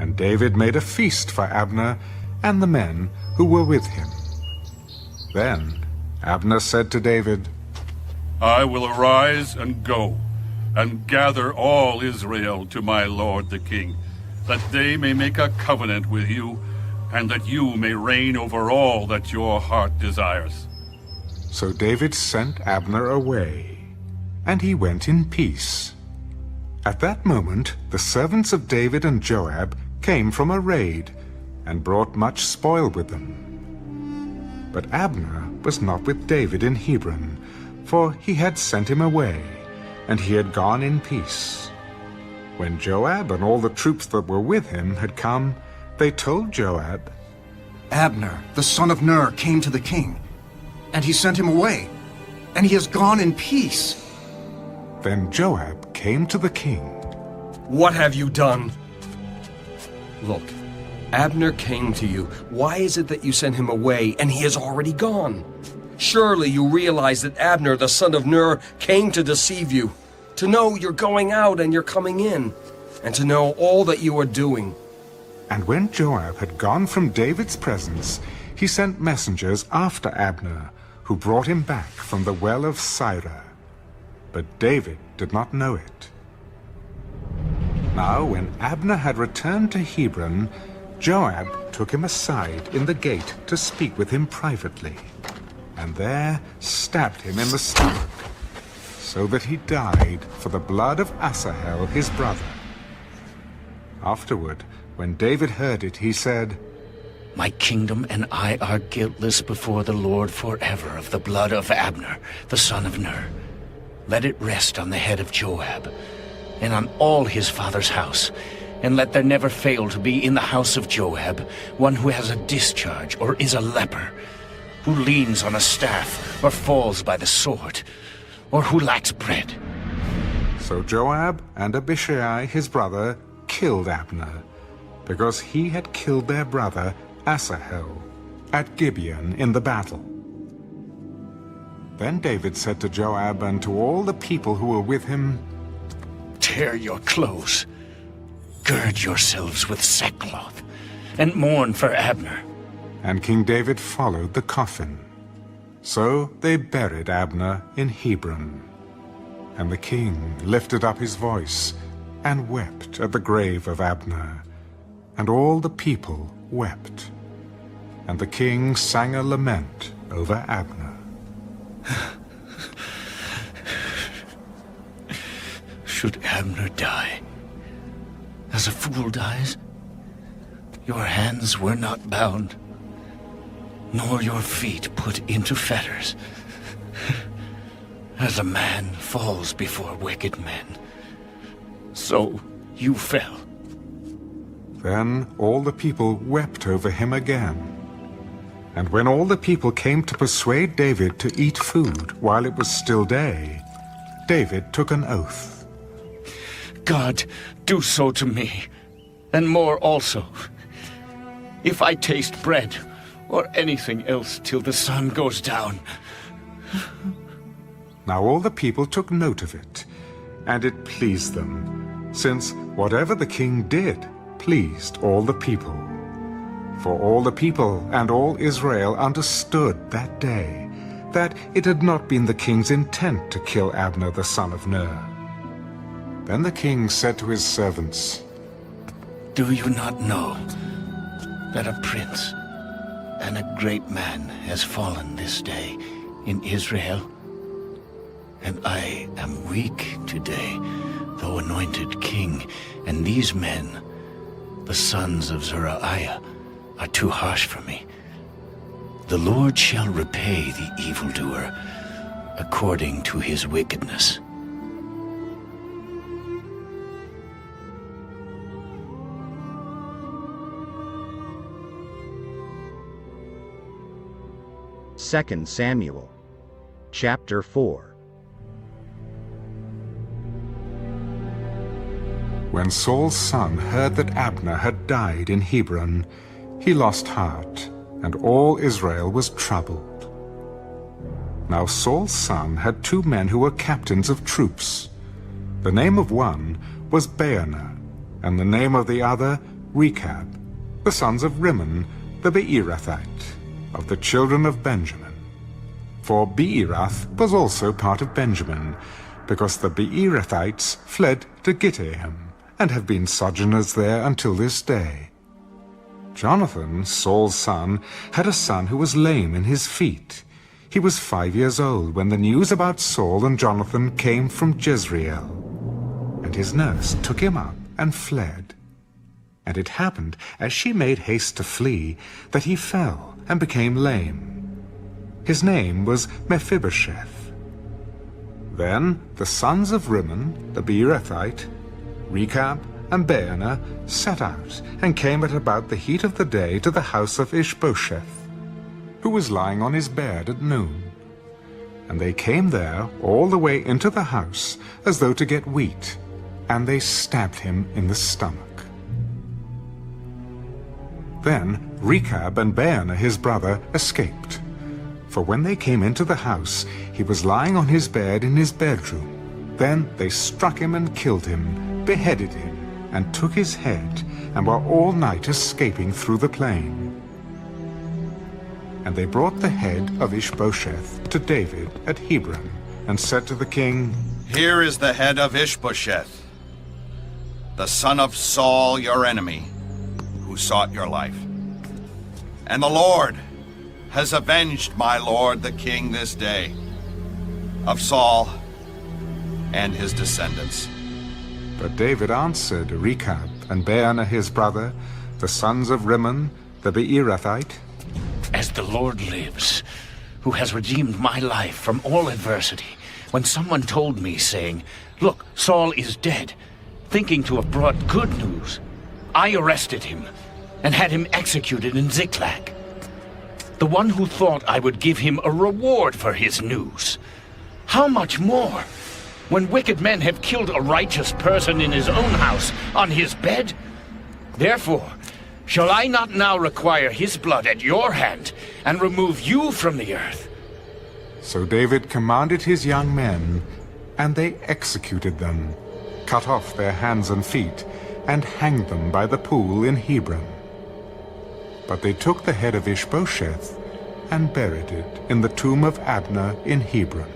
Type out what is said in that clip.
And David made a feast for Abner and the men who were with him. Then Abner said to David, I will arise and go, and gather all Israel to my lord the king, that they may make a covenant with you, and that you may reign over all that your heart desires. So David sent Abner away, and he went in peace. At that moment the servants of David and Joab came from a raid, and brought much spoil with them. But Abner was not with David in Hebron, for he had sent him away, and he had gone in peace. When Joab and all the troops that were with him had come, they told Joab, Abner, the son of Ner, came to the king, and he sent him away, and he has gone in peace. Then Joab came to the king. What have you done? Look, Abner came to you. Why is it that you sent him away, and he has already gone? Surely you realize that Abner, the son of Ner, came to deceive you, to know you're going out and you're coming in, and to know all that you are doing. And when Joab had gone from David's presence, he sent messengers after Abner, who brought him back from the well of Sirah. But David did not know it. Now when Abner had returned to Hebron, Joab took him aside in the gate to speak with him privately, and there stabbed him in the stomach, so that he died for the blood of Asahel his brother. Afterward, when David heard it, he said, My kingdom and I are guiltless before the Lord forever of the blood of Abner, the son of Ner. Let it rest on the head of Joab, and on all his father's house, and let there never fail to be in the house of Joab one who has a discharge or is a leper, who leans on a staff or falls by the sword, or who lacks bread. So Joab and Abishai his brother killed Abner, because he had killed their brother Asahel at Gibeon in the battle. Then David said to Joab and to all the people who were with him, Tear your clothes, gird yourselves with sackcloth, and mourn for Abner. And King David followed the coffin. So they buried Abner in Hebron. And the king lifted up his voice and wept at the grave of Abner. And all the people wept. And the king sang a lament over Abner. Should Abner die, as a fool dies? Your hands were not bound, nor your feet put into fetters. As a man falls before wicked men, so you fell. Then all the people wept over him again. And when all the people came to persuade David to eat food while it was still day, David took an oath. God, do so to me, and more also, if I taste bread or anything else till the sun goes down. Now all the people took note of it, and it pleased them, since whatever the king did pleased all the people. For all the people and all Israel understood that day that it had not been the king's intent to kill Abner the son of Ner. Then the king said to his servants, Do you not know that a prince and a great man has fallen this day in Israel? And I am weak today, though anointed king, and these men, the sons of Zeruiah, are too harsh for me. The Lord shall repay the evildoer according to his wickedness. Second Samuel, chapter 4. When Saul's son heard that Abner had died in Hebron, he lost heart, and all Israel was troubled. Now Saul's son had 2 men who were captains of troops. The name of one was Baanah, and the name of the other Rechab, the sons of Rimmon, the Beerothite, of the children of Benjamin. For Beeroth was also part of Benjamin, because the Beerothites fled to Gittahim, and have been sojourners there until this day. Jonathan, Saul's son, had a son who was lame in his feet. He was 5 years old when the news about Saul and Jonathan came from Jezreel. And his nurse took him up and fled. And it happened, as she made haste to flee, that he fell and became lame. His name was Mephibosheth. Then the sons of Rimmon, the Beerothite, Rechab, and Baanah set out, and came at about the heat of the day to the house of Ishbosheth, who was lying on his bed at noon. And they came there all the way into the house, as though to get wheat, and they stabbed him in the stomach. Then Rechab and Baanah his brother escaped, for when they came into the house, he was lying on his bed in his bedroom. Then they struck him and killed him, beheaded him, and took his head, and were all night escaping through the plain. And they brought the head of Ishbosheth to David at Hebron, and said to the king, "Here is the head of Ishbosheth, the son of Saul, your enemy, who sought your life. And the Lord has avenged my lord the king this day of Saul and his descendants." But David answered Rechab and Baanah his brother, the sons of Rimmon, the Beerothite, As the Lord lives, who has redeemed my life from all adversity, when someone told me, saying, "Look, Saul is dead," thinking to have brought good news, I arrested him and had him executed in Ziklag. The one who thought I would give him a reward for his news. How much more, when wicked men have killed a righteous person in his own house, on his bed? Therefore, shall I not now require his blood at your hand, and remove you from the earth? So David commanded his young men, and they executed them, cut off their hands and feet, and hanged them by the pool in Hebron. But they took the head of Ishbosheth and buried it in the tomb of Abner in Hebron.